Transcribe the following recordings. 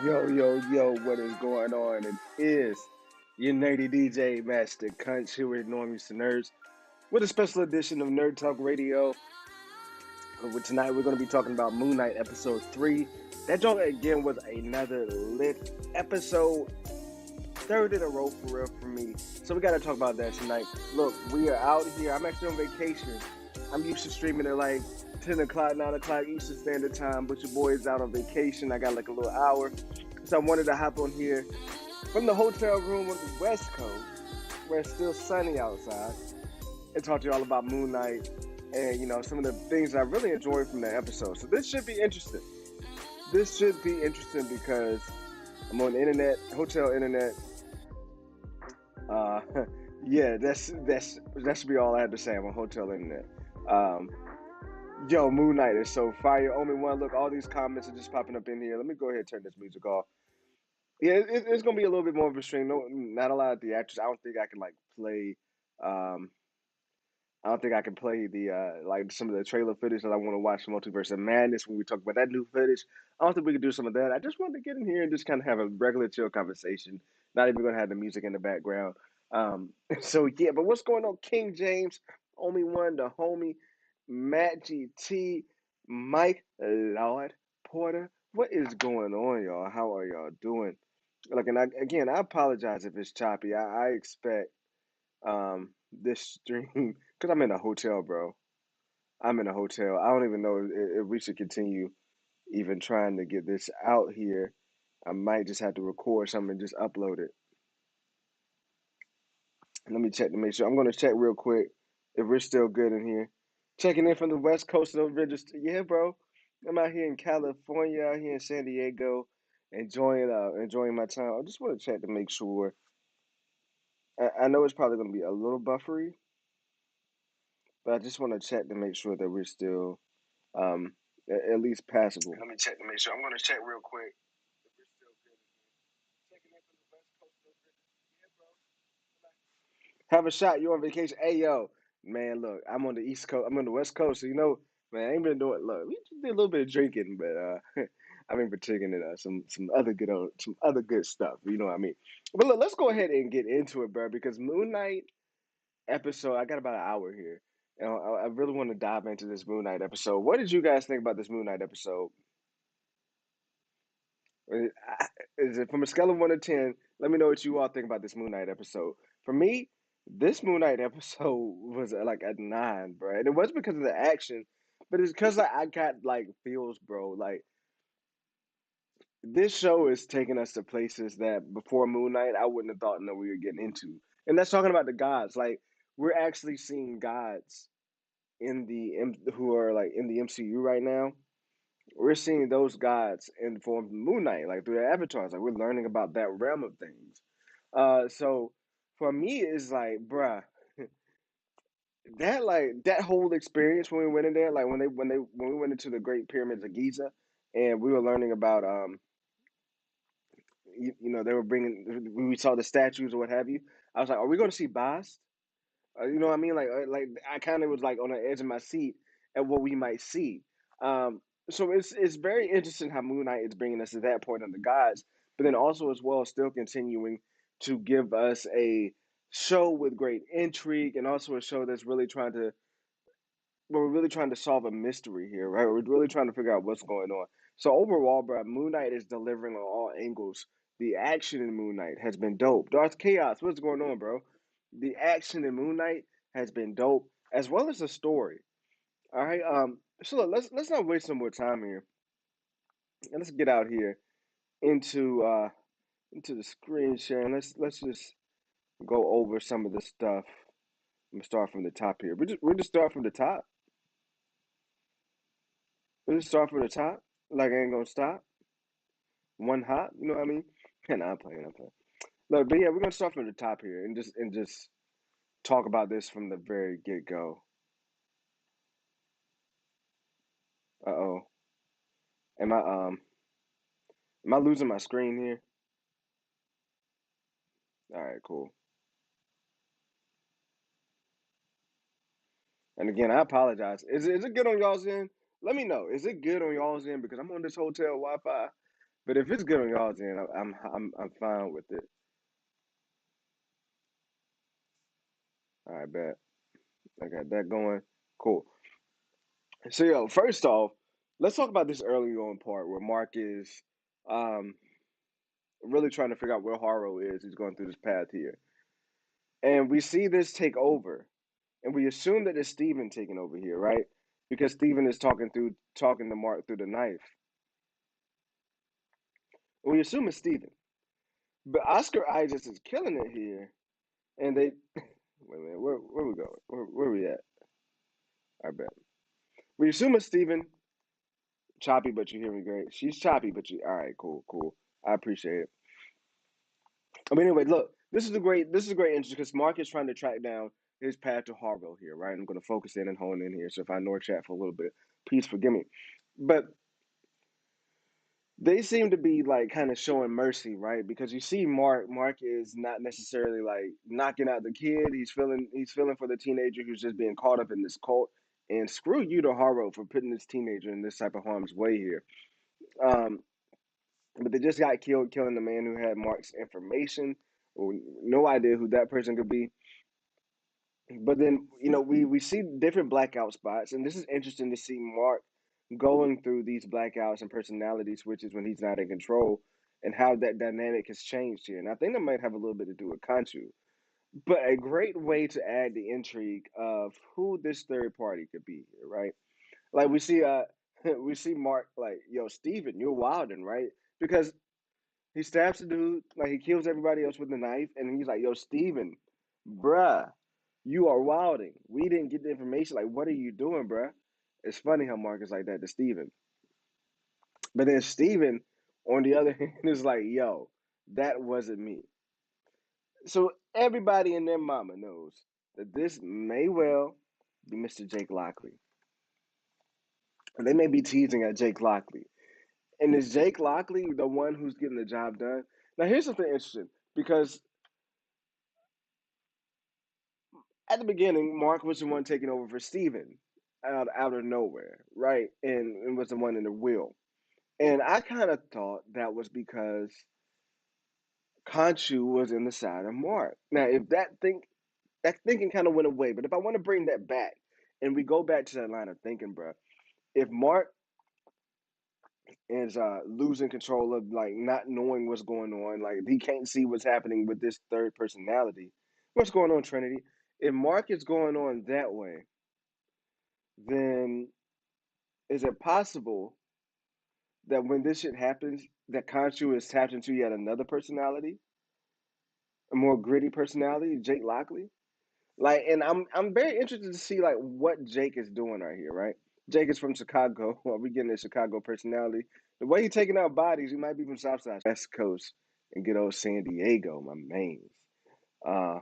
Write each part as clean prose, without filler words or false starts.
Yo, yo, yo, what is going on? It is your nerdy DJ, Master Cunch, here with Normies to Nerds, with a special edition of Nerd Talk Radio. Tonight, we're going to be talking about Moon Knight Ep.3. That joint, again, was another lit episode, third in a row for real for me. So, we got to talk about that tonight. Look, we are out here. I'm actually on vacation. I'm used to streaming at like 10 o'clock, 9 o'clock Eastern Standard Time, but your boy is out on vacation. I got like a little hour. So I wanted to hop on here from the hotel room on the West Coast, where it's still sunny outside, and talk to you all about Moon Knight and some of the things I really enjoyed from that episode. So this should be interesting. This should be interesting because I'm on the internet, hotel internet. Uh, yeah, that should be all I had to say. I'm on hotel internet. Um, Yo, Moon Knight is so fire. Only one. Look, all these comments are just popping up in here. Let me go ahead and turn this music off. Yeah, it's gonna be a little bit more of a stream. No, not a lot of the actors. I don't think I can like play. Um, I don't think I can play the like some of the trailer footage that I want to watch. Multiverse of Madness when we talk about that new footage. I don't think we can do some of that. I just wanted to get in here and just kind of have a regular chill conversation. Not even gonna have the music in the background. So yeah, but what's going on, King James? Only one, the homie, Matt GT, Mike Lord Porter. What is going on, y'all? How are y'all doing? Like, and I apologize if it's choppy. I expect this stream because I'm in a hotel, bro. I'm in a hotel. I don't even know if we should continue even trying to get this out here. I might just have to record something and just upload it. Let me check to make sure. I'm gonna check real quick if we're still good in here. Checking in from the West Coast of the register. Yeah, bro. I'm out here in California, out here in San Diego, enjoying my time. I just want to check to make sure. I know it's probably gonna be a little buffery, but I just want to check to make sure that we're still um, at least passable. Let me check to make sure. I'm going to check real quick. If we're still good in here. Checking in from the West Coast of yeah, bro. Have a shot. You're on vacation. Hey, yo, man, look, I'm on the East Coast. I'm on the West Coast. So, man, I ain't been doing, look, we just did a little bit of drinking, but I've been partaking in some other good stuff. You know what I mean? But look, let's go ahead and get into it, bro, because Moon Knight episode. I got about an hour here. And I really want to dive into this Moon Knight episode. What did you guys think about this Moon Knight episode? Is it from a scale of 1 to 10? Let me know what you all think about this Moon Knight episode. For me, this Moon Knight episode was like a 9, bro. And it was because of the action, but it's because I got like feels, bro. Like this show is taking us to places that before Moon Knight I wouldn't have thought that we were getting into. And that's talking about the gods. Like we're actually seeing gods who are like in the MCU right now. We're seeing those gods in the form of Moon Knight, like through their avatars. Like we're learning about that realm of things. So for me, it's like, bruh, that whole experience when we went in there, like when we went into the Great Pyramids of Giza, and we were learning about they were bringing we saw the statues or what have you. I was like, are we going to see Bast? You know what I mean? Like I kind of was like on the edge of my seat at what we might see. Um, so it's very interesting how Moon Knight is bringing us to that point of the gods, but then also as well still continuing to give us a show with great intrigue and also a show that's really trying to we're really trying to solve a mystery here, right? We're really trying to figure out what's going on. So overall, bro, Moon Knight is delivering on all angles. The action in Moon Knight has been dope. Darth Chaos, what's going on, bro? The action in Moon Knight has been dope, as well as the story. All right. So look, let's not waste some more time here, and let's get out here into uh into the screen sharing. Let's just go over some of the stuff. I'm gonna start from the top here. We just start from the top. We just start from the top. Like I ain't gonna stop. One hop. You know what I mean? And I'm playing. I'm playing. Look, but yeah, we're gonna start from the top here and just talk about this from the very get go. Uh oh. Am I am I losing my screen here? All right, cool. And again, I apologize. Is it good on y'all's end? Let me know. Is it good on y'all's end because I'm on this hotel Wi-Fi? But if it's good on y'all's end, I'm fine with it. All right, bet. I got that going. Cool. So yo, first off, let's talk about this early on part where Mark is um really trying to figure out where Haro is. He's going through this path here. And we see this take over. And we assume that it's Steven taking over here, right? Because Steven is talking to Mark through the knife. We assume it's Steven. But Oscar Isaacs is killing it here. And they wait a minute, where we going? Where we at? I bet. We assume it's Steven. Choppy, but you hear me great. She's choppy, but you all right, cool. I appreciate it. I mean, anyway, look, this is a great interest because Mark is trying to track down his path to Harville here, right? I'm going to focus in and hone in here. So if I ignore chat for a little bit, please forgive me. But they seem to be like kind of showing mercy, right? Because you see, Mark is not necessarily like knocking out the kid. He's feeling for the teenager who's just being caught up in this cult. And screw you to Harrow for putting this teenager in this type of harm's way here. Um, but they just got killed, killing the man who had Mark's information. No idea who that person could be. But then, we see different blackout spots, and this is interesting to see Mark going through these blackouts and personality switches when he's not in control, and how that dynamic has changed here. And I think that might have a little bit to do with Kanchu, but a great way to add the intrigue of who this third party could be here, right? Like we see, we see Mark like, yo, Steven, you're wilding, right? Because he stabs the dude, like he kills everybody else with the knife, and he's like, "Yo, Steven, bruh, you are wilding. We didn't get the information. Like, what are you doing, bruh?" It's funny how Mark is like that to Steven. But then Steven, on the other hand, is like, "Yo, that wasn't me." So everybody and their mama knows that this may well be Mr. Jake Lockley. And they may be teasing at Jake Lockley. And is Jake Lockley the one who's getting the job done? Now, here's something interesting because at the beginning, Mark was the one taking over for Steven out of nowhere, right? And was the one in the wheel. And I kind of thought that was because Conchu was in the side of Mark. Now, if that thinking kind of went away, but if I want to bring that back and we go back to that line of thinking, bro, if Mark is losing control of like not knowing what's going on, like he can't see what's happening with this third personality, what's going on, Trinity? If Mark is going on that way, then is it possible that when this shit happens, that Khonshu is tapped into yet another personality, a more gritty personality, Jake Lockley? Like, and I'm very interested to see like what Jake is doing right here, right? Jake is from Chicago. Are we getting a Chicago personality? The way he's taking out bodies, he might be from Southside, West Coast, and good old San Diego, my mains. Uh,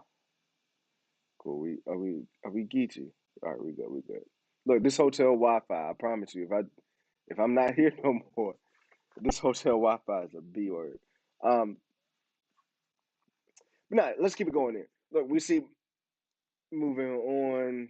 cool. We Geechee? All right, we good. We good. Look, this hotel Wi-Fi. I promise you, if I'm not here no more, this hotel Wi-Fi is a B word. Um, but nah, let's keep it going there. Look, we see moving on.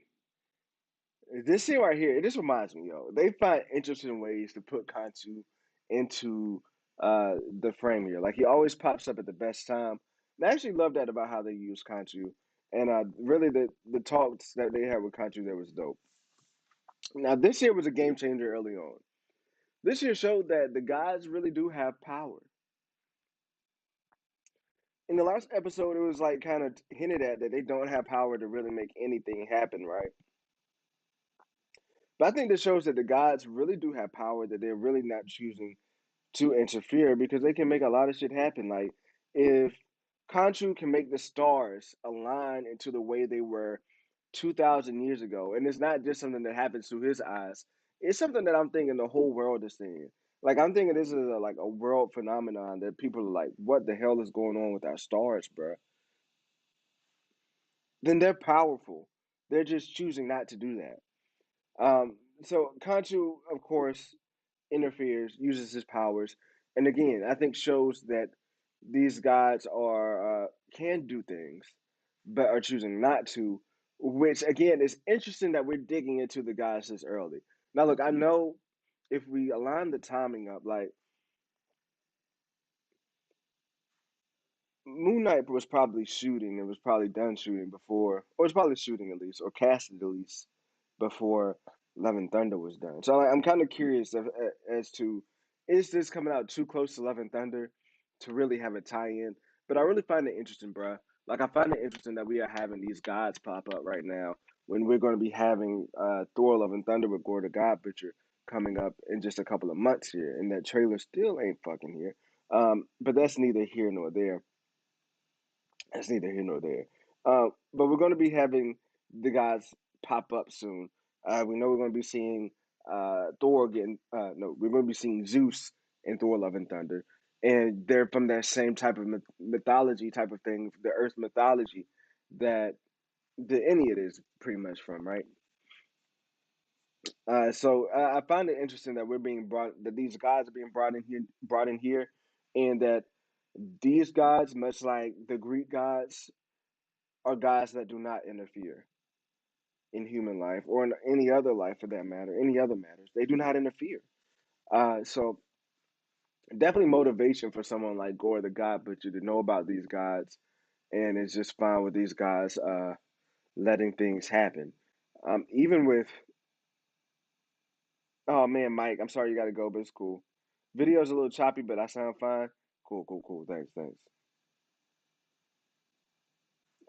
This scene right here, this reminds me, yo. They find interesting ways to put Kantu into the frame here. Like he always pops up at the best time. And I actually love that about how they use Kantu. And really the talks that they had with Kantu there was dope. Now this year was a game changer early on. This year showed that the gods really do have power. In the last episode, it was like kind of hinted at that they don't have power to really make anything happen, right? But I think this shows that the gods really do have power, that they're really not choosing to interfere because they can make a lot of shit happen. Like if Khonshu can make the stars align into the way they were 2,000 years ago, and it's not just something that happens through his eyes, it's something that I'm thinking the whole world is seeing. Like I'm thinking this is like a world phenomenon that people are like, "What the hell is going on with our stars, bro?" Then they're powerful. They're just choosing not to do that. So Khonshu, of course, interferes, uses his powers, and again, I think shows that these gods are can do things, but are choosing not to. Which again is interesting that we're digging into the gods this early. Now, look, I know if we align the timing up, like Moon Knight was probably shooting. It was probably done shooting before, or it's probably shooting at least, or casted at least before Love and Thunder was done. So I'm kind of curious as to is this coming out too close to Love and Thunder to really have a tie-in? But I really find it interesting, bruh. Like I find it interesting that we are having these gods pop up right now when we're going to be having Thor: Love and Thunder with Gore the God Butcher coming up in just a couple of months here, and that trailer still ain't fucking here. But that's neither here nor there. That's neither here nor there. But we're going to be having the guys pop up soon. We know we're going to be seeing Thor again. No, we're going to be seeing Zeus in Thor: Love and Thunder, and they're from that same type of mythology type of thing, the Earth mythology that the Ennead is pretty much from, right? So I find it interesting that we're being brought that these guys are being brought in here, and that these gods, much like the Greek gods, are guys that do not interfere in human life or in any other life for that matter, any other matters. They do not interfere. So definitely motivation for someone like Gore the God Butcher to know about these gods and is just fine with these guys letting things happen. Even with oh man, Mike, I'm sorry you got to go, but it's cool. Video's a little choppy, but I sound fine. Cool, cool, cool. Thanks, thanks.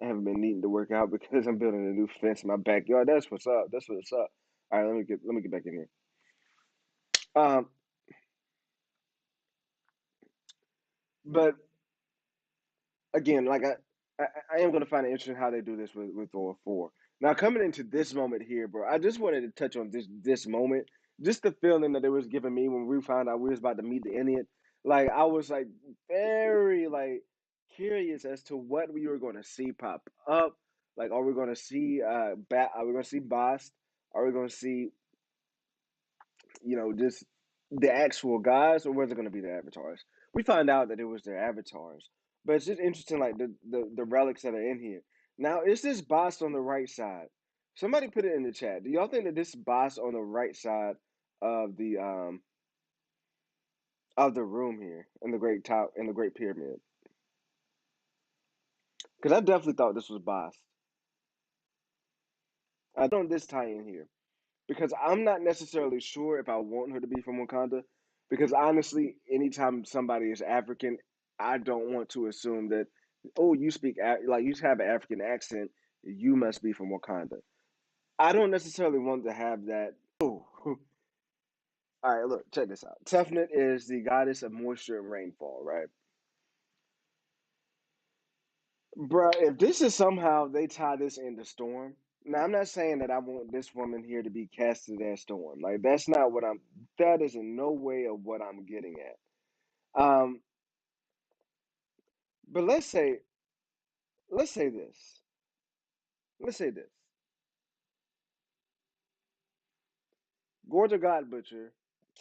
I haven't been needing to work out because I'm building a new fence in my backyard. That's what's up. That's what's up. All right, let me get back in here. Um, but again, like I am going to find it interesting how they do this with Thor 4. Now coming into this moment here, bro, I just wanted to touch on this moment, just the feeling that it was giving me when we found out we was about to meet the Indian. Like I was like very like curious as to what we were going to see pop up. Like, are we going to see Are we going to see Bast? Are we going to see just the actual guys, or was it going to be the avatars? We find out that it was their avatars, but it's just interesting, like the relics that are in here. Now, is this boss on the right side? Somebody put it in the chat. Do y'all think that this boss on the right side of the room here in the Great Top in the Great Pyramid? Because I definitely thought this was boss. I don't this tie in here. Because I'm not necessarily sure if I want her to be from Wakanda. Because honestly, anytime somebody is African, I don't want to assume that, oh, you speak like you have an African accent, you must be from Wakanda. I don't necessarily want to have that. Oh, all right, look, check this out. Tefnut is the goddess of moisture and rainfall, right? Bruh, if this is somehow they tie this into Storm, now I'm not saying that I want this woman here to be casted as Storm. Like that's not what I'm. That is in no way of what I'm getting at. But let's say this. Let's say this. Gorger God Butcher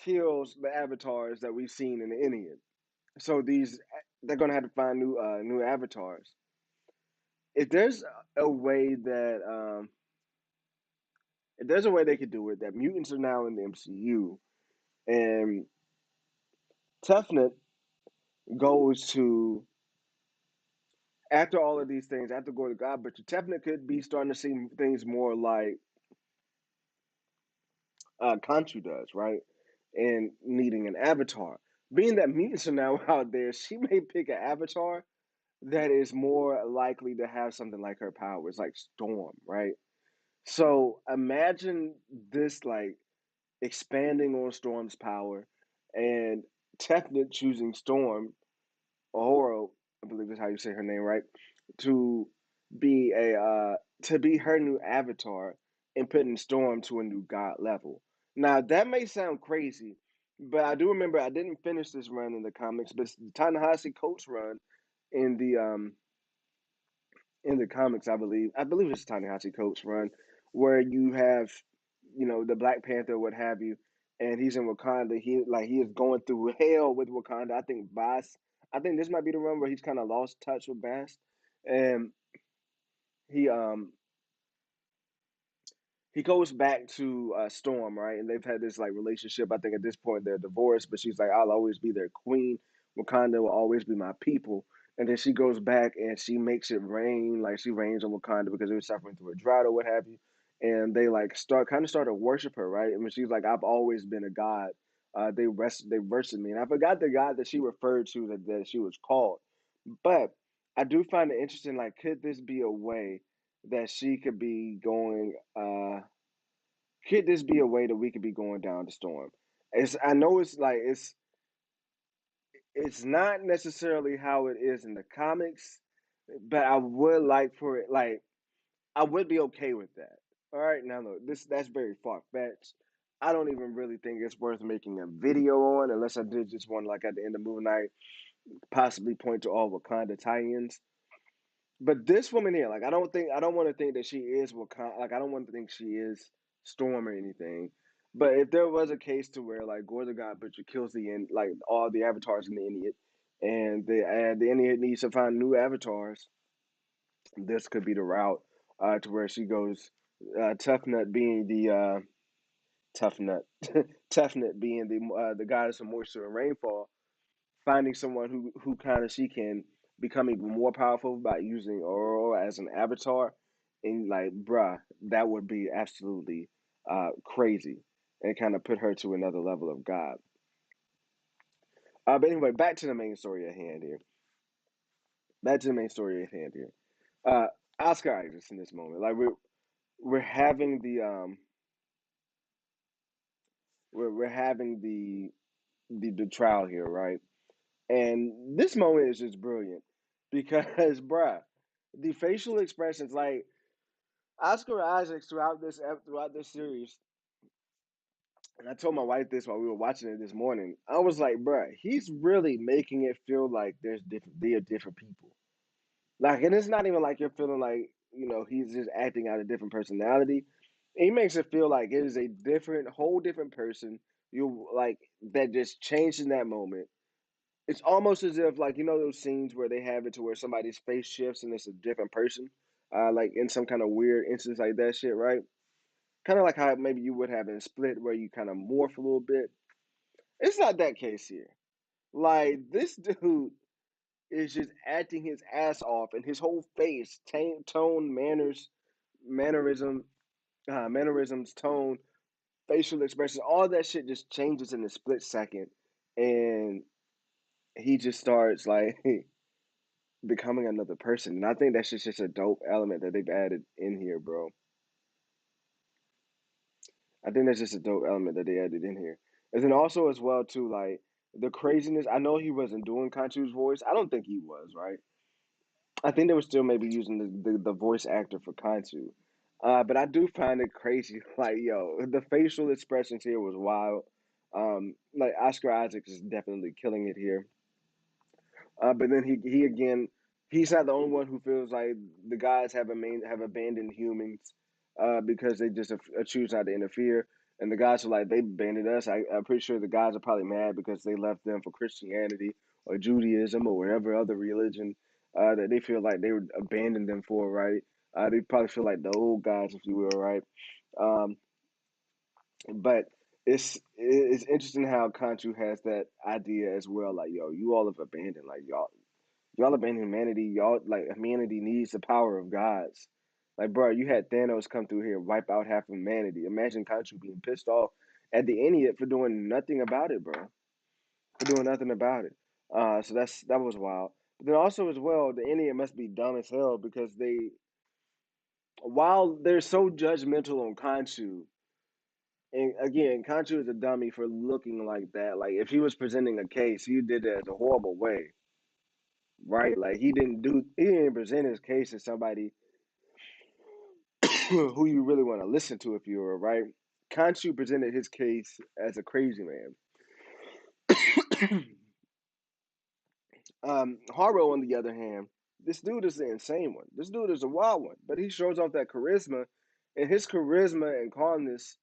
kills the avatars that we've seen in the Indian. So they're gonna have to find new avatars. If there's a way that if there's a way they could do it, that mutants are now in the MCU and Tefnut goes to after all of these things, after going to God, but Tefnut could be starting to see things more like Khonshu does, right? And needing an avatar. Being that mutants are now out there, she may pick an avatar that is more likely to have something like her powers, like Storm, right? So imagine this like expanding on Storm's power and Tefnut choosing Storm Oro, I believe is how you say her name, right? To be a to be her new avatar and putting Storm to a new god level. Now that may sound crazy, but I do remember I didn't finish this run in the comics, but the Ta-Nehisi Coates run in the comics, I believe it's Ta-Nehisi Coates run where you have the Black Panther, what have you, and he's in Wakanda. He is going through hell with Wakanda. I think this might be the run where he's kind of lost touch with Bast, and he um he goes back to Storm, right? And they've had this like relationship. I think at this point they're divorced, but she's like, "I'll always be their queen. Wakanda will always be my people." And then she goes back and she makes it rain, like she rains on Wakanda because they were suffering through a drought or what have you. And they like start to worship her, right? And when she's like, "I've always been a god," they worship me, and I forgot the god that she referred to that she was called. But I do find it interesting. Like, could this be a way that she could be going? Could this be a way that we could be going down the storm? It's I know it's like it's not necessarily how it is in the comics, but I would like for it like I would be okay with that. All right, now look, this that's very far fetched. I don't even really think it's worth making a video on unless I did just want like at the end of Moon Knight possibly point to all Wakanda tie-ins. But this woman here, like I don't want to think that she is Wakanda. Like I don't want to think she is Storm or anything. But if there was a case to where like Gore the God Butcher kills like all the avatars in the Inuit, and the Inuit needs to find new avatars, this could be the route to where she goes. Tough Nut being the Tough Nut, Tough Nut being the goddess of moisture and rainfall, finding someone who kind of she can become even more powerful by using Aurora as an avatar, and like, bruh, that would be absolutely crazy, and kind of put her to another level of God. But anyway, back to the main story at hand here. Back to the main story at hand here. Uh, Oscar Isaacs in this moment, like we're having we're having the trial here, right? And this moment is just brilliant because, bruh, the facial expressions, like Oscar Isaacs throughout this series, and I told my wife this while we were watching it this morning. I was like, bruh, he's really making it feel like they are different people. Like, and it's not even like you're feeling like he's just acting out a different personality. He makes it feel like it is a whole different person. You like that just changed in that moment. It's almost as if like those scenes where they have it to where somebody's face shifts and it's a different person, like in some kind of weird instance like that shit, right? Kind of like how maybe you would have in Split where you kind of morph a little bit. It's not that case here. Like this dude is just acting his ass off, and his whole face, tone, mannerism, mannerisms, tone, facial expressions, all that shit just changes in a split second, and he just starts like becoming another person. And I think that's just a dope element that they've added in here, bro. I think that's just a dope element that they added in here. And then also as well too, like the craziness. I know he wasn't doing Kanchu's voice. I don't think he was, right? I think they were still maybe using the voice actor for Kanchu. But I do find it crazy. Like, yo, the facial expressions here was wild. Like Oscar Isaac is definitely killing it here. But then he again, he's not the only one who feels like the gods have abandoned humans because they just choose not to interfere. And the gods are like they abandoned us. I'm pretty sure the gods are probably mad because they left them for Christianity or Judaism or whatever other religion that they feel like they would abandon them for. Right? They probably feel like the old gods, if you will. Right? Um, but it's interesting how Kanchu has that idea as well. Like, yo, you all have abandoned. Like, y'all abandon humanity. Y'all like humanity needs the power of gods. Like, bro, you had Thanos come through here, wipe out half of humanity. Imagine Khonshu being pissed off at the idiot for doing nothing about it, bro. For doing nothing about it. So that was wild. But then also as well, the idiot must be dumb as hell because while they're so judgmental on Khonshu, and again, Khonshu is a dummy for looking like that. Like if he was presenting a case, he did it as a horrible way, right? Like he didn't present his case as somebody who you really want to listen to if you were right. Khonshu presented his case as a crazy man. Haro, on the other hand, this dude is the insane one. This dude is a wild one, but he shows off that charisma, and his charisma and calmness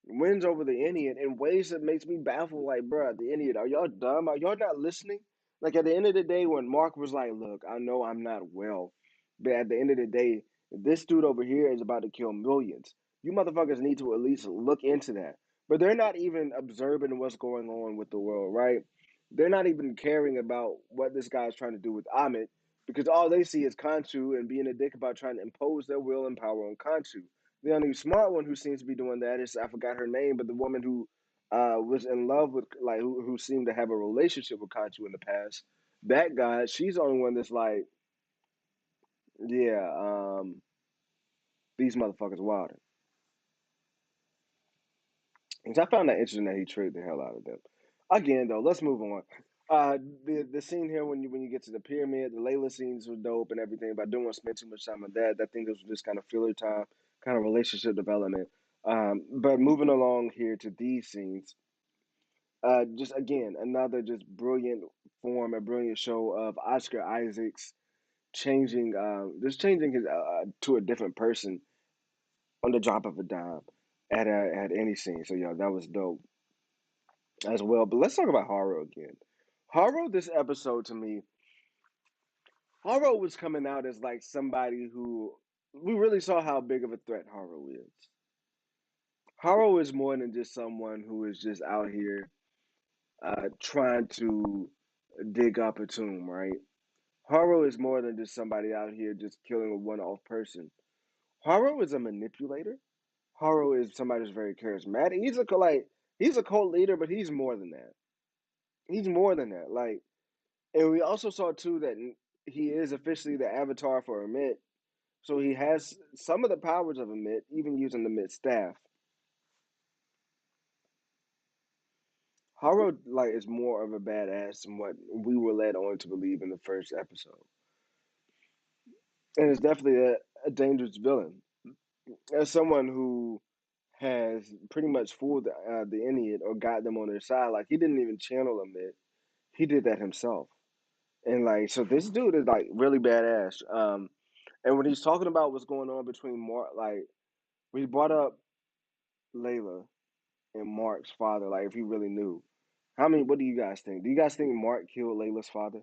wins over the Indian in ways that makes me baffled. Like, bruh, the Indian, are y'all dumb? Are y'all not listening? Like at the end of the day, when Mark was like, "Look, I know I'm not well, but at the end of the day, this dude over here is about to kill millions. You motherfuckers need to at least look into that." But they're not even observing what's going on with the world, right? They're not even caring about what this guy's trying to do with Amit because all they see is Khonshu and being a dick about trying to impose their will and power on Khonshu. The only smart one who seems to be doing that is I forgot her name, but the woman who was in love with like who seemed to have a relationship with Khonshu in the past. That guy, she's the only one that's like, yeah, these motherfuckers wild. And I found that interesting that he tricked the hell out of them. Again, though, let's move on. The scene here when you get to the pyramid, the Layla scenes were dope and everything, but I don't want to spend too much time on that. I think this was just kind of filler time, kind of relationship development. But moving along here to these scenes, just again another just brilliant form, a brilliant show of Oscar Isaac's changing, just changing his to a different person on the drop of a dime at any scene. So yeah, that was dope as well. But let's talk about Haro again. Haro, this episode to me, Haro was coming out as like somebody who we really saw how big of a threat Haro is. Haro is more than just someone who is just out here trying to dig up a tomb, right? Haro is more than just somebody out here just killing a one-off person. Haro is a manipulator. Haro is somebody who's very charismatic. He's a cult leader, but he's more than that. He's more than that. Like, and we also saw too that he is officially the avatar for Amit, so he has some of the powers of Amit, even using the Amit staff. Haro like is more of a badass than what we were led on to believe in the first episode, and it's definitely a dangerous villain. As someone who has pretty much fooled the Inuit or got them on their side, like he didn't even channel Amit, he did that himself, and like so this dude is like really badass. And when he's talking about what's going on between Mark, like we brought up Layla and Mark's father, like if he really knew. What do you guys think? Do you guys think Mark killed Layla's father?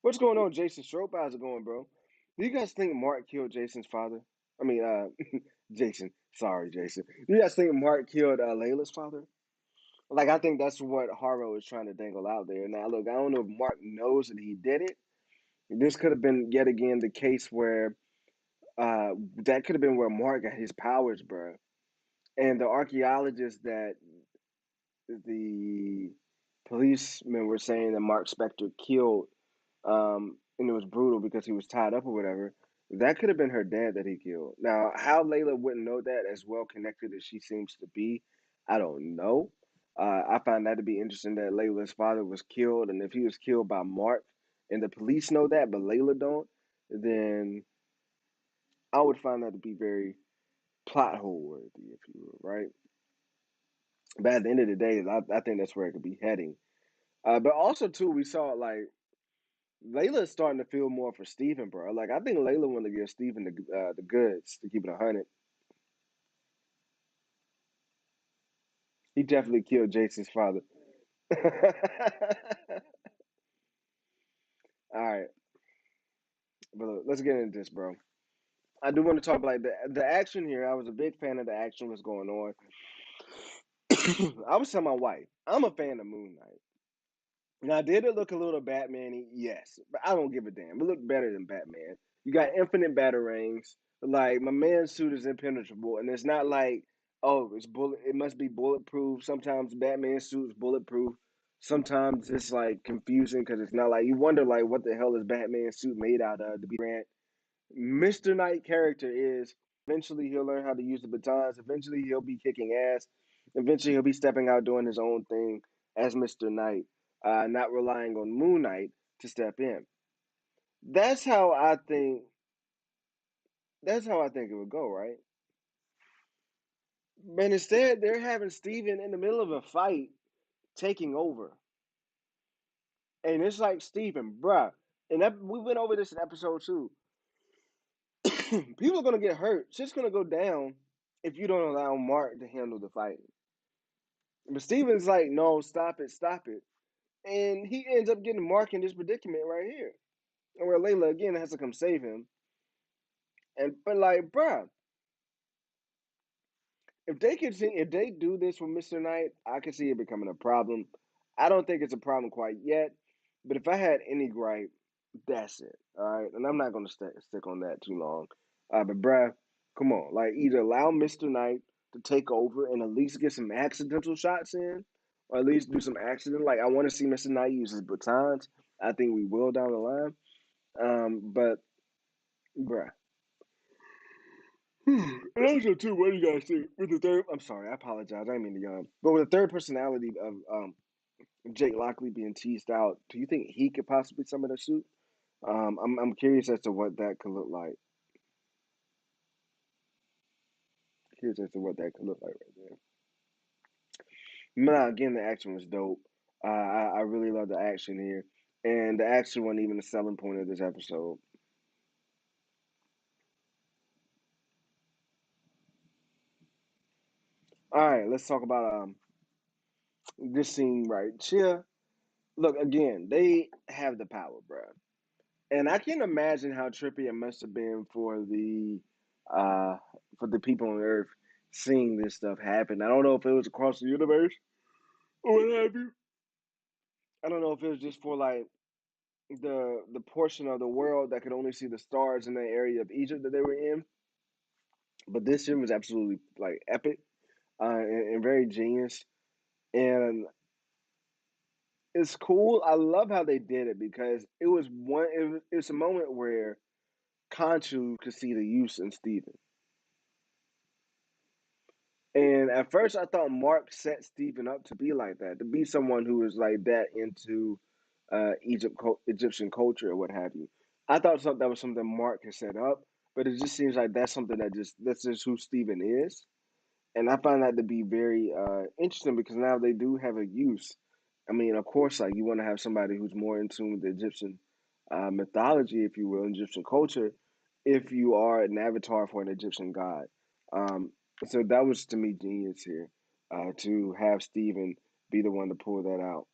What's going on, Jason Strope? How's it going, bro? Do you guys think Mark killed Jason's father? I mean, Jason. Sorry, Jason. Do you guys think Mark killed Layla's father? Like, I think that's what Haro is trying to dangle out there. Now, look, I don't know if Mark knows that he did it. This could have been yet again the case where that could have been where Mark got his powers, bro. And the archaeologists that the policemen were saying that Mark Spector killed, and it was brutal because he was tied up or whatever. That could have been her dad that he killed. Now, how Layla wouldn't know that, as well connected as she seems to be, I don't know. I find that to be interesting that Layla's father was killed, and if he was killed by Mark, and the police know that, but Layla don't, then I would find that to be very plot hole worthy, if you will, right? But at the end of the day, I think that's where it could be heading. But also too, we saw like Layla's starting to feel more for Steven, bro. Like I think Layla want to give Steven the goods to keep it 100. He definitely killed Jason's father. All right, but look, let's get into this, bro. I do want to talk about like the action here. I was a big fan of the action was going on. I was telling my wife, I'm a fan of Moon Knight. Now, did it look a little Batman-y? Yes, but I don't give a damn. It looked better than Batman. You got infinite batarangs. Like my man's suit is impenetrable, and it's not like oh, it's bullet. It must be bulletproof. Sometimes Batman's suit is bulletproof. Sometimes it's like confusing because it's not like you wonder like what the hell is Batman's suit made out of to be Grant. Mr. Knight character is eventually he'll learn how to use the batons. Eventually he'll be kicking ass. Eventually he'll be stepping out doing his own thing as Mr. Knight, not relying on Moon Knight to step in. That's how I think. That's how I think it would go, right? But instead, they're having Steven in the middle of a fight taking over, and it's like Steven, bruh. And we went over this in episode 2. People are gonna get hurt. Shit's gonna go down if you don't allow Mark to handle the fight. But Steven's like, no, stop it. And he ends up getting Mark in this predicament right here. And where Layla again has to come save him. And but like, bruh, if they do this with Mr. Knight, I can see it becoming a problem. I don't think it's a problem quite yet, but if I had any gripe, that's it. All right, and I'm not gonna stick on that too long. But bruh, come on, like either allow Mr. Knight to take over and at least get some accidental shots in, or at least do some accident. Like I want to see Mr. Knight use his batons. I think we will down the line. But bruh. And also too, what do you guys think with the third? I'm sorry, I apologize. I didn't mean to yawn. But with the third personality of Jake Lockley being teased out, do you think he could possibly summon a suit? I'm curious as to what that could look like. Curious as to what that could look like right there. Nah, again, the action was dope. I really love the action here, and the action wasn't even the selling point of this episode. All right, let's talk about this scene right here. Look, again, they have the power, bro. And I can imagine how trippy it must have been uh for the people on Earth seeing this stuff happen. I don't know if it was across the universe or what have you. I don't know if it was just for like the portion of the world that could only see the stars in the area of Egypt that they were in. But this shit was absolutely like epic and very genius. And it's cool. I love how they did it because it's a moment where Conchu could see the use in Steven. And at first, I thought Mark set Stephen up to be like that, to be someone who is like that into Egyptian culture or what have you. I thought that was something Mark had set up, but it just seems like that's something that's just who Stephen is. And I find that to be very interesting because now they do have a use. I mean, of course, like you want to have somebody who's more in tune with the Egyptian mythology, if you will, Egyptian culture, if you are an avatar for an Egyptian god. Um, so that was to me genius here to have Steven be the one to pull that out.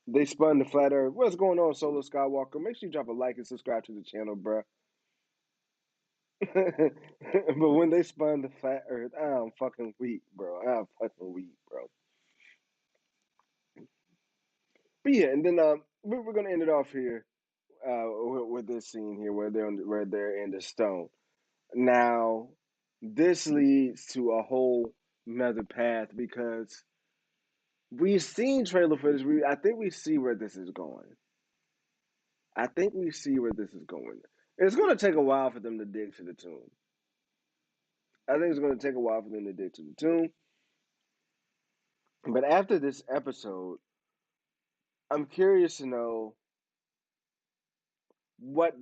They spun the flat earth. What's going on, Solo Skywalker? Make sure you drop a like and subscribe to the channel, bruh. But when they spun the flat earth, I'm fucking weak, bro. I'm fucking weak, bro. But yeah, and then we're gonna end it off here with this scene here where they're in the stone. Now, this leads to a whole another path because we've seen trailer footage. I think we see where this is going. I think we see where this is going. It's going to take a while for them to dig to the tomb. I think it's going to take a while for them to dig to the tomb. But after this episode, I'm curious to know what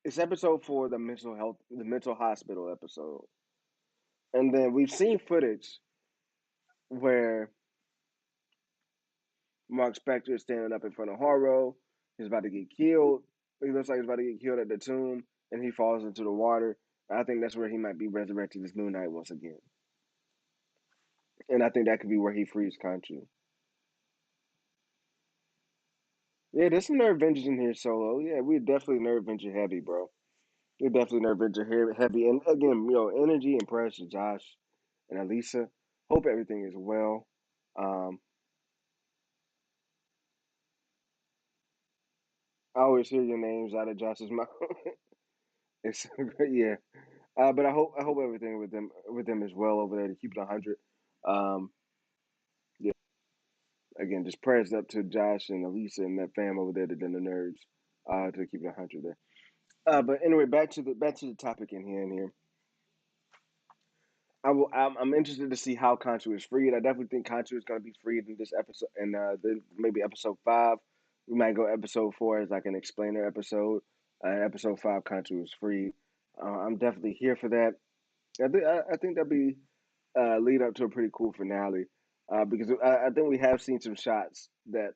it's episode 4, the mental hospital episode. And then we've seen footage where Mark Spector is standing up in front of Harrow. He's about to get killed. He looks like he's about to get killed at the tomb, and he falls into the water. I think that's where he might be resurrected as Moon Knight once again. And I think that could be where he frees Khonshu. Yeah, there's some Nerve Vengers in here, Solo. Yeah, we're definitely Nerve Venger heavy, bro. We're definitely Nerve Venger heavy. And again, energy and prayers to Josh and Elisa. Hope everything is well. Um, I always hear your names out of Josh's mouth. It's yeah. But I hope everything with them is well over there to keep it 100. Um, yeah. Again, just prayers up to Josh and Elisa and that fam over there, the nerds, to keep it 100 there. But anyway, back to the topic in here. I'm interested to see how Contra is freed. I definitely think Contra is going to be freed in this episode, and then maybe episode 5. We might go episode 4 as like an explainer episode. Episode 5, Contra is freed. I'm definitely here for that. I think that'd be lead up to a pretty cool finale because I think we have seen some shots that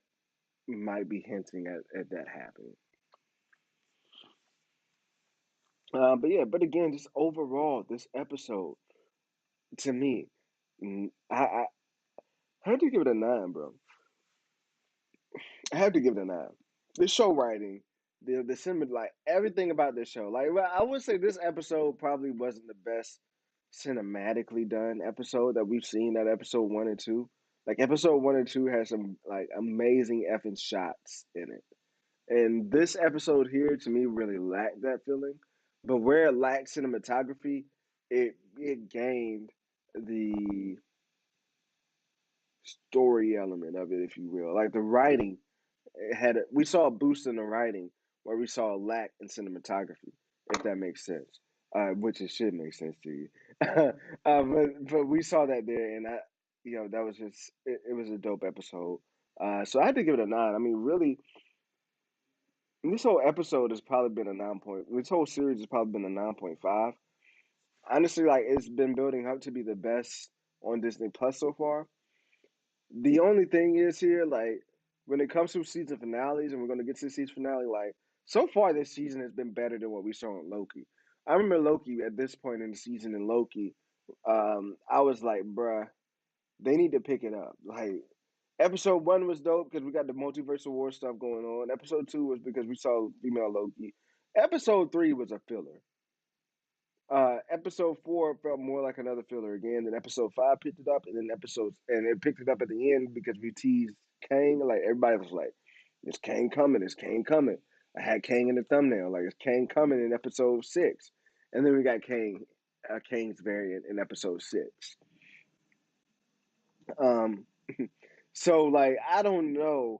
might be hinting at that happening. But yeah, but again, just overall, this episode to me, I had to give it a 9, bro. I have to give it a 9. The show writing, the cinema, like everything about this show. Like well, I would say this episode probably wasn't the best cinematically done episode that we've seen at episode 1 and 2. Like episode 1 and 2 has some like amazing effing shots in it. And this episode here to me really lacked that feeling. But where it lacked cinematography, it gained the story element of it, if you will. Like the writing, we saw a boost in the writing where we saw a lack in cinematography, if that makes sense. Which it should make sense to you. But we saw that there, and that was just it was a dope episode. So I had to give it a 9. I mean, really, this whole episode has probably been a 9 point. This whole series has probably been a 9.5. Honestly, like it's been building up to be the best on Disney Plus so far. The only thing is here, like when it comes to season finales, and we're gonna get to the season finale, like so far this season has been better than what we saw in Loki. I remember Loki at this point in the season in Loki, I was like, bruh, they need to pick it up. Like episode 1 was dope because we got the multiverse of war stuff going on. Episode 2 was because we saw female Loki. Episode 3 was a filler. Episode 4 felt more like another filler again. Then episode 5 picked it up, and then it picked it up at the end because we teased Kang. Like everybody was like, "Is Kang coming? Is Kang coming?" I had Kang in the thumbnail. Like, is Kang coming in episode 6? And then we got Kang's variant in episode 6. Um, so like I don't know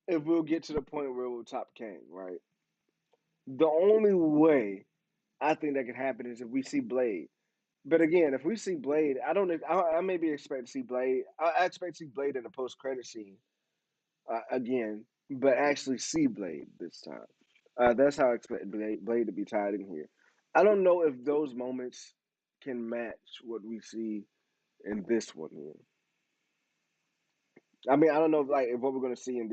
if we'll get to the point where we'll top Kang. Right. The only way I think that could happen is if we see Blade. But again, if we see Blade, I don't. I maybe expect to see Blade. I expect to see Blade in the post credit scene again, but actually see Blade this time. That's how I expect Blade to be tied in here. I don't know if those moments can match what we see in this one here. I mean, I don't know if what we're going to see in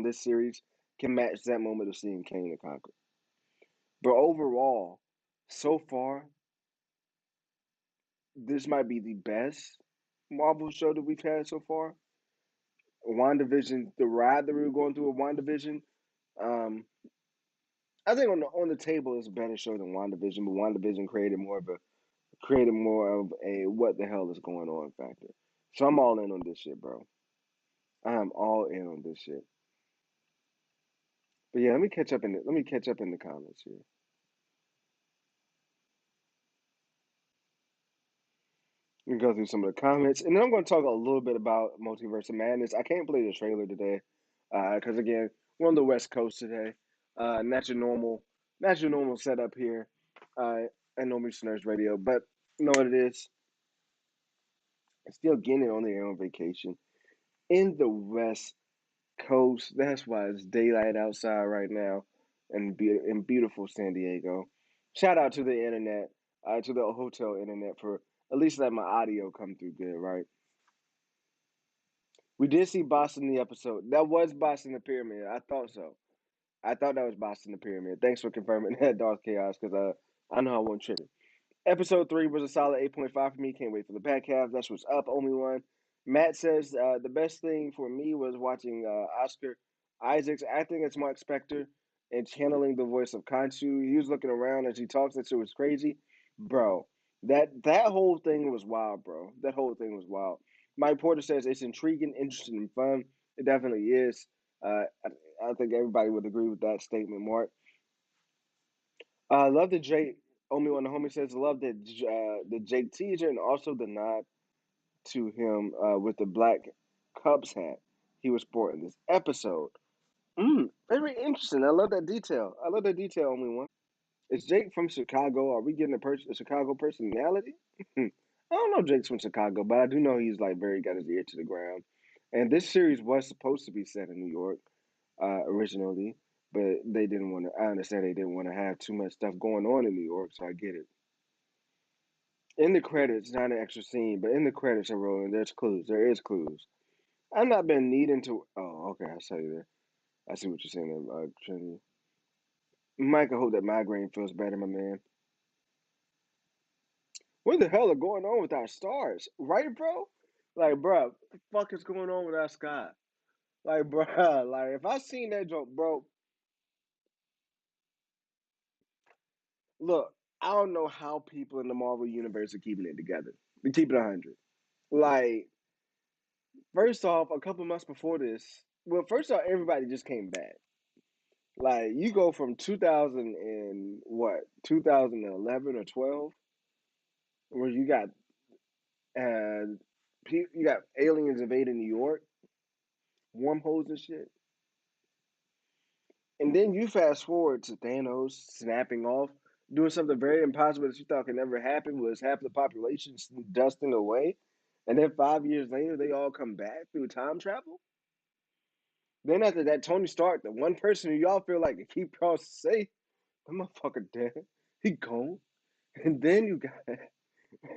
this series can match that moment of seeing Kane the Conqueror. But overall, so far, this might be the best Marvel show that we've had so far. WandaVision, the ride that we were going through with WandaVision, um, I think on the table it's a better show than WandaVision, but WandaVision created more of a what the hell is going on factor. So I'm all in on this shit, bro. I'm all in on this shit. But yeah, let me catch up in the comments here. We can go through some of the comments, and then I'm going to talk a little bit about Multiverse of Madness. I can't play the trailer today, because again, we're on the West Coast today. Not your normal setup here, at Normies Nerds Radio. But you know what it is? Still getting it on the air on vacation in the West Coast. That's why it's daylight outside right now, in beautiful San Diego. Shout out to the internet, to the hotel internet for at least letting my audio come through good, right? We did see Boston in the episode. That was Boston the Pyramid. I thought so. I thought that was Boston the Pyramid. Thanks for confirming that, Darth Chaos, because I know I wasn't tripping. Episode 3 was a solid 8.5 for me. Can't wait for the back half. That's what's up, only one. Matt says the best thing for me was watching Oscar Isaac's acting as Mark Spector and channeling the voice of Khonshu. He was looking around as he talks. That shit was crazy. Bro, that whole thing was wild, bro. That whole thing was wild. Mike Porter says it's intriguing, interesting, and fun. It definitely is. I think everybody would agree with that statement, Mark. I love the Jake. Omi One the homie says love the Jake teaser and also the nod to him with the black Cubs hat he was sporting this episode. Very interesting. I love that detail. I love that detail, Omi One. Is Jake from Chicago? Are we getting a Chicago personality? I don't know Jake's from Chicago, but I do know he's like very got his ear to the ground. And this series was supposed to be set in New York originally, but they didn't want to. I understand they didn't want to have too much stuff going on in New York, so I get it. In the credits, not an extra scene, but in the credits are rolling. There's clues. There is clues. I've not been needing to. Oh, okay. I saw you there. I see what you're saying, Trinity. Mike, I hope that migraine feels better, my man. What the hell are going on with our stars, right, bro? Like, bro, what the fuck is going on with our sky? Like, bro, like if I seen that joke, bro, look, I don't know how people in the Marvel universe are keeping it together. They keep it 100. Like, first off, a couple months before this, well, first off, everybody just came back. Like, you go from 2000 and what, 2011 or 12, where uh, you got aliens invading New York, wormholes and shit. And then you fast forward to Thanos snapping off, doing something very impossible that you thought could never happen, was half the population dusting away. And then 5 years later, they all come back through time travel. Then after that, Tony Stark, the one person who y'all feel like to keep y'all safe, that motherfucker dead. He gone. And then you got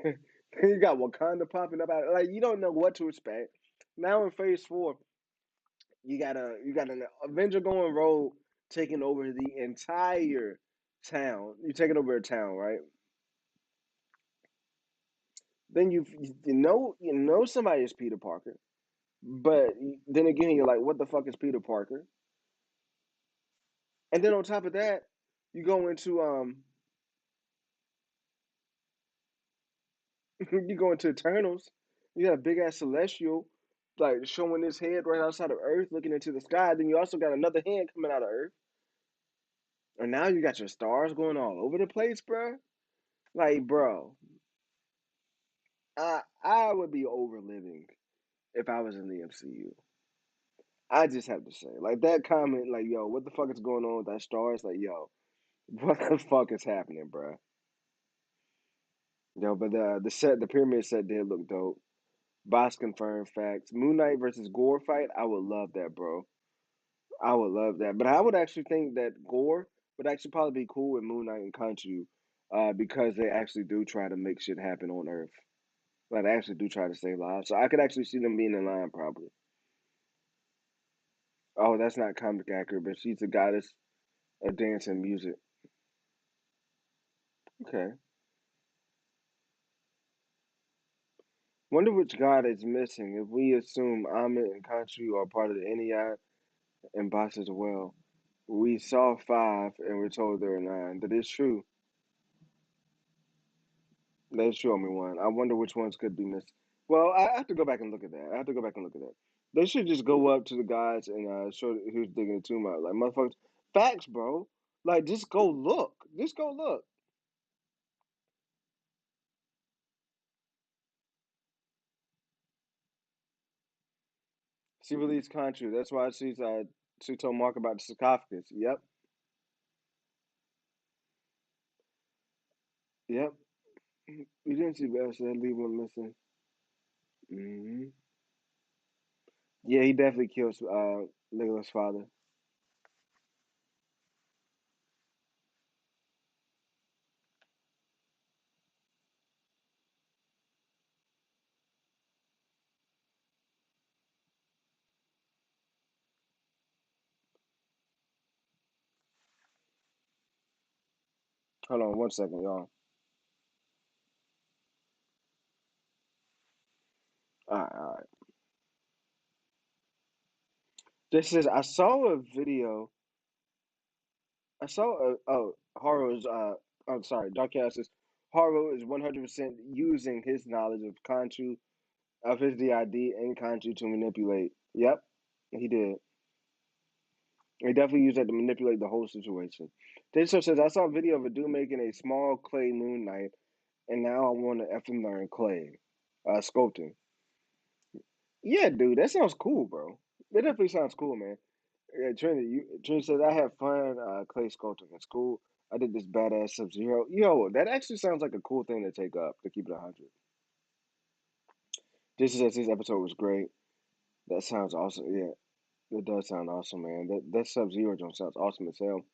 then you got Wakanda popping up out, like you don't know what to expect. Now in phase four, you got an Avenger going rogue taking over the entire town. You're taking over a town, right? Then you know somebody is Peter Parker, but then again you're like, what the fuck is Peter Parker? And then on top of that, you go into you go into Eternals. You got a big ass celestial like showing his head right outside of Earth, looking into the sky. Then you also got another hand coming out of Earth, and now you got your stars going all over the place, bro. Like, bro, I would be over living if I was in the MCU. I just have to say, like that comment, like, yo, what the fuck is going on with that star? It's like, yo, what the fuck is happening, bro? Yo, but the pyramid set did look dope. Boss confirmed facts. Moon Knight versus Gore fight, I would love that, bro. I would love that. But I would actually think that Gore would actually probably be cool with Moon Knight and Khonshu, because they actually do try to make shit happen on Earth. Like they actually do try to save lives. So I could actually see them being in line probably. Oh, that's not comic accurate, but she's a goddess of dance and music. Okay. Wonder which god is missing if we assume Amit and Khonshu are part of the NEI and Boss as well. We saw five and we're told there are nine. That is true. They show me one. I wonder which ones could be missed. Well, I have to go back and look at that. I have to go back and look at that. They should just go up to the guys and show who's digging the tomb out. Like motherfuckers, facts, bro. Like just go look. Just go look. She released Conchu. That's why she told Mark about the sarcophagus. Yep, yep. You didn't see Bell said leave one missing. Hmm. Yeah, he definitely kills Legolas' father. Hold on one second, y'all. All right. This is I saw a video. I saw a Haro is I'm sorry, Dark Chaos says Haro is 100% using his knowledge of Kanchu of his DID and Kanchu to manipulate. Yep, he did. He definitely used that to manipulate the whole situation. Digital says I saw a video of a dude making a small clay Moon Knight, and now I want to effing learn clay, sculpting. Yeah, dude, that sounds cool, bro. That definitely sounds cool, man. Yeah, Trinity says I have fun clay sculpting at school. I did this badass Sub Zero. Yo, that actually sounds like a cool thing to take up to keep it 100. This says this episode was great. That sounds awesome. Yeah, it does sound awesome, man. That Sub Zero jump sounds awesome as hell.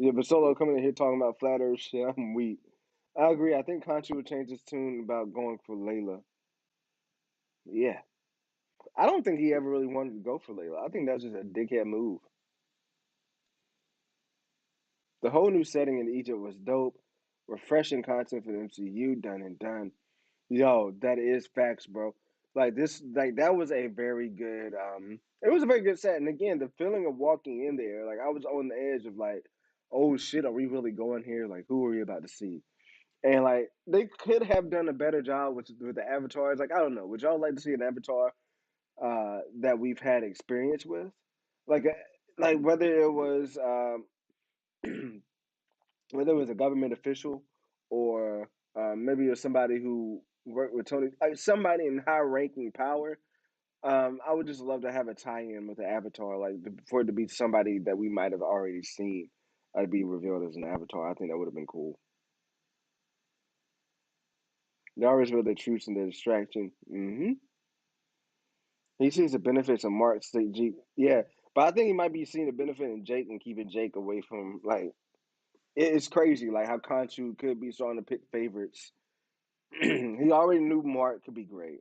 Yeah, but Solo coming in here talking about flat Earth shit, I'm weak. I agree. I think Conchu would change his tune about going for Layla. Yeah, I don't think he ever really wanted to go for Layla. I think that's just a dickhead move. The whole new setting in Egypt was dope. Refreshing content for the MCU, done and done. Yo, that is facts, bro. Like this, like that was a very good. It was a very good set, and again, the feeling of walking in there, like I was on the edge of like, oh shit, are we really going here? Like, who are we about to see? And like, they could have done a better job with the avatars. Like, I don't know. Would y'all like to see an avatar that we've had experience with? Like, like whether it was whether it was a government official or maybe it was somebody who worked with Tony, like somebody in high ranking power. I would just love to have a tie-in with the Avatar, like for it to be somebody that we might have already seen be revealed as an Avatar. I think that would have been cool. They always reveal the truth and the distraction. He sees the benefits of Mark State G. Yeah, but I think he might be seeing the benefit in Jake and keeping Jake away from like it's crazy, like how Conchu could be starting to pick favorites. He already knew Mark could be great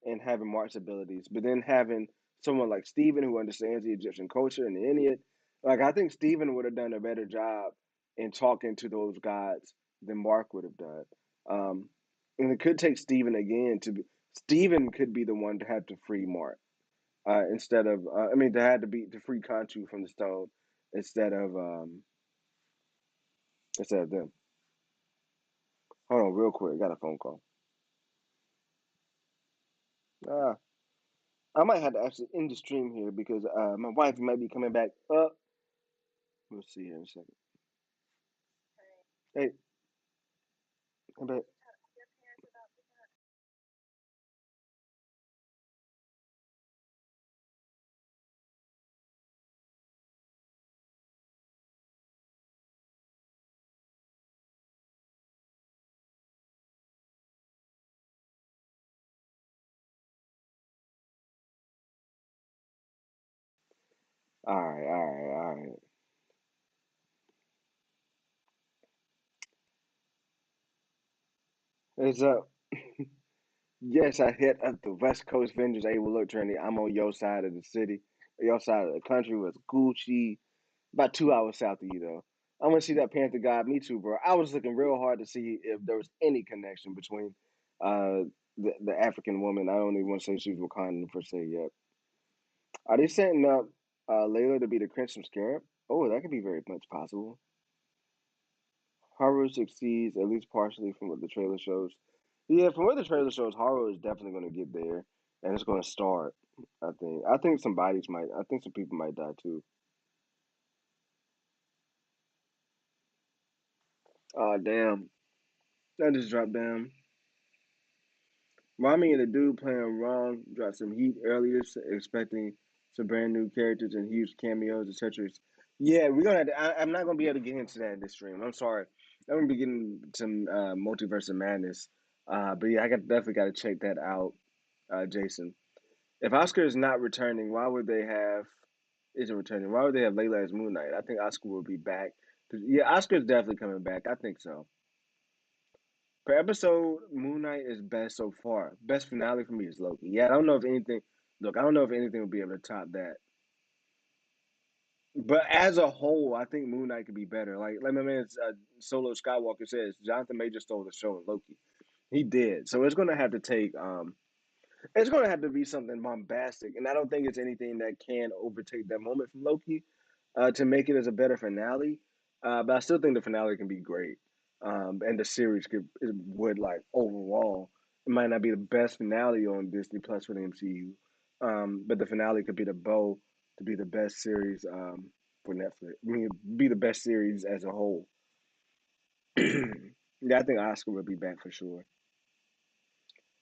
and having Mark's abilities, but then having someone like Steven who understands the Egyptian culture and the Inuit, like I think Steven would have done a better job in talking to those gods than Mark would have done. Um, and it could take Steven again to be, Steven could be the one to have to free Mark instead of I mean to have to be to free Conchu from the stone instead of instead of them. Hold on, real quick, I got a phone call. Ah, I might have to actually end the stream here because my wife might be coming back up. We'll see here in a second. Hey, come back. All right, all right, all right. It's up. Yes, I hit up the West Coast vendors. Hey, well, look, Trinity, I'm on your side of the city. Your side of the country was Gucci. About 2 hours south of you, though. I want to see that Panther God. Me too, bro. I was looking real hard to see if there was any connection between uh, the African woman. I don't even want to say she was Wakandan per se yet. Are they setting up Layla to be the Crimson Scarab? Oh, that could be very much possible. Haru succeeds at least partially from what the trailer shows. Yeah, from what the trailer shows, Haru is definitely going to get there, and it's going to start. I think. I think some bodies might. I think some people might die too. Oh damn! That just dropped down. Rami and the dude playing wrong dropped some heat earlier, expecting some brand new characters and huge cameos, etc. Yeah, we're gonna. Have to, I'm not gonna be able to get into that in this stream. I'm sorry. I'm gonna be getting some Multiverse of Madness. But yeah, I got definitely got to check that out, Jason. If Oscar is not returning, why would they have? Isn't returning? Why would they have Layla as Moon Knight? I think Oscar will be back. Yeah, Oscar's definitely coming back. I think so. Per episode, Moon Knight is best so far. Best finale for me is Loki. Yeah, I don't know if anything. Look, I don't know if anything will be able to top that. But as a whole, I think Moon Knight could be better. Like my man Solo Skywalker says, Jonathan Major stole the show in Loki. He did. So it's gonna have to take. It's gonna have to be something bombastic, and I don't think it's anything that can overtake that moment from Loki to make it as a better finale. But I still think the finale can be great, and the series would like overall it might not be the best finale on Disney Plus for the MCU, but the finale could be the bow to be the best series for Netflix. I mean, be the best series as a whole. Yeah, I think Oscar will be back for sure.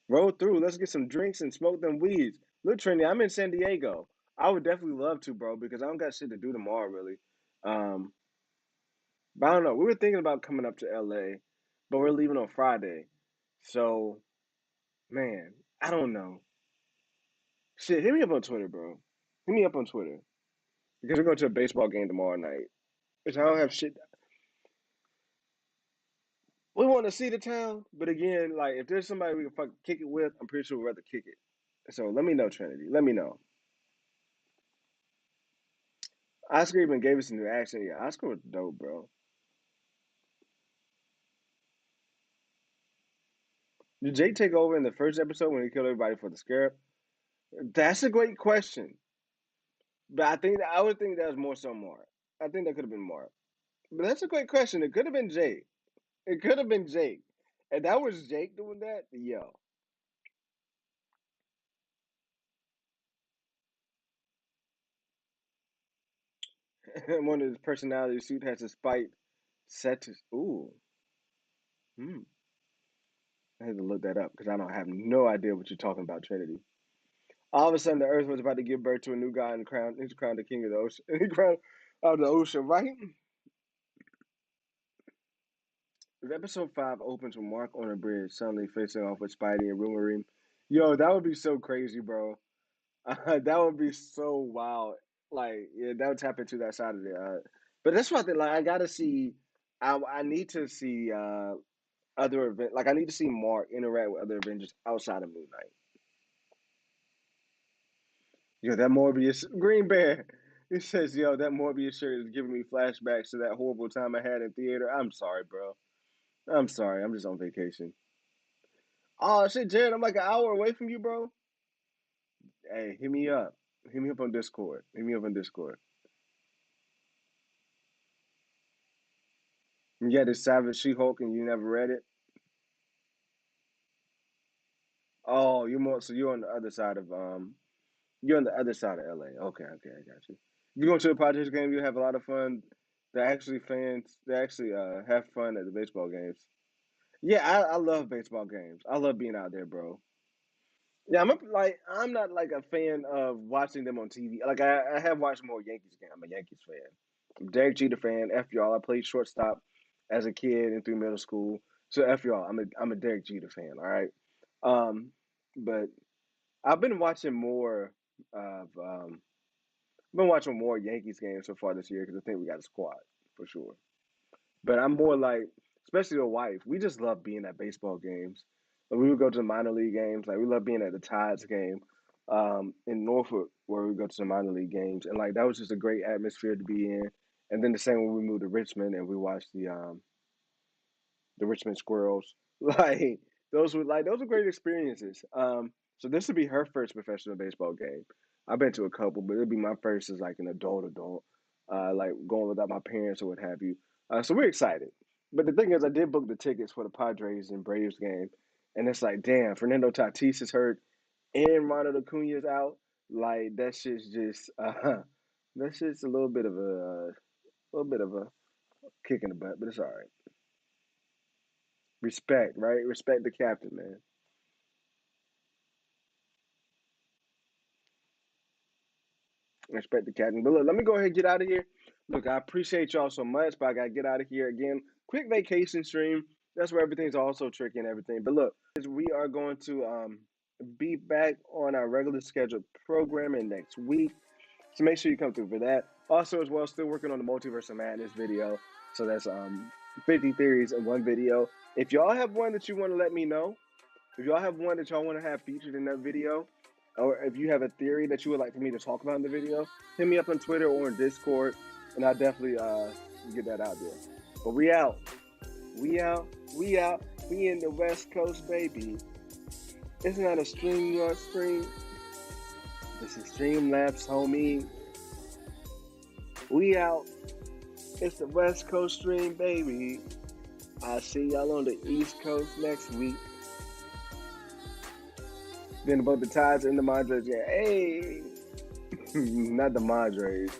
Roll through. Let's get some drinks and smoke them weeds. Look, Trinity, I'm in San Diego. I would definitely love to, bro, because I don't got shit to do tomorrow, really. Um, but I don't know. We were thinking about coming up to LA, but we're leaving on Friday. So, man, I don't know. Shit, hit me up on Twitter, bro. Hit me up on Twitter because we're going to a baseball game tomorrow night. Which I don't have shit. We want to see the town, but again, like if there's somebody we can fucking kick it with, I'm pretty sure we'd rather kick it. So let me know, Trinity. Let me know. Oscar even gave us a new accent. Yeah, Oscar was dope, bro. Did Jake take over in the first episode when he killed everybody for the scarab? That's a great question. But I would think that was more so Mark. I think that could have been Mark. But that's a great question. It could have been Jake. It could have been Jake. And that was Jake doing that? Yo. One of his personality suit has a spike set to. Ooh. Hmm. I had to look that up because I don't have no idea what you're talking about, Trinity. All of a sudden, the Earth was about to give birth to a new god and crown. He's crowned the king of the ocean. He crowned of the ocean, right? If episode 5 opens with Mark on a bridge, suddenly facing off with Spidey and Wolverine, yo, that would be so crazy, bro. That would be so wild. Like, yeah, that would tap into that side of it. But that's what I think. Like, I gotta see. I need to see other event. Like, I need to see Mark interact with other Avengers outside of Moon Knight. Yo, that Morbius Green Bear. He says, "Yo, that Morbius shirt is giving me flashbacks to that horrible time I had in theater." I'm sorry, bro. I'm sorry. I'm just on vacation. Oh shit, Jared, I'm like an hour away from you, bro. Hey, hit me up. Hit me up on Discord. Hit me up on Discord. You got this Savage She-Hulk and you never read it? Oh, you're more so you're on the other side of you're on the other side of LA. Okay, okay, I got you. If you go to the Padres game, you have a lot of fun. They actually have fun at the baseball games. Yeah, I love baseball games. I love being out there, bro. Yeah, I'm not like a fan of watching them on TV. Like I have watched more Yankees games. I'm a Yankees fan. I'm a Derek Jeter fan. F y'all. I played shortstop as a kid and through middle school. So F y'all. I'm a Derek Jeter fan. All right. Um, but I've been watching more of I've been watching more Yankees games so far this year because I think we got a squad for sure. But I'm more like, especially the wife, we just love being at baseball games. Like we would go to the minor league games. Like we love being at the Tides game in Norfolk, where we go to the minor league games, and like that was just a great atmosphere to be in. And then the same when we moved to Richmond and we watched the Richmond Squirrels. Those were great experiences. So this would be her first professional baseball game. I've been to a couple, but it'd be my first as like an adult, like going without my parents or what have you. So we're excited. But the thing is, I did book the tickets for the Padres and Braves game, and it's like, damn, Fernando Tatis is hurt and Ronald Acuna is out. Like that shit's just, that's just little bit of a kick in the butt, but it's all right. Respect, right? Respect the captain, man. Respect the captain. But look, let me go ahead and get out of here. Look, I appreciate y'all so much, but I gotta get out of here again. Quick vacation stream. That's where everything's also tricky and everything. But look, we are going to be back on our regular scheduled programming next week. So make sure you come through for that. Also, as well, still working on the Multiverse of Madness video. So that's 50 theories in one video. If y'all have one that you want to let me know, if y'all have one that y'all want to have featured in that video, or if you have a theory that you would like for me to talk about in the video, hit me up on Twitter or in Discord, and I'll definitely get that out there. But we out. We out. We out. We in the West Coast, baby. It's not a stream, your stream. This is Streamlabs, homie. We out. It's the West Coast stream, baby. I'll see y'all on the East Coast next week. Then about the Tides and the Madres. Yeah, hey, not the Madres.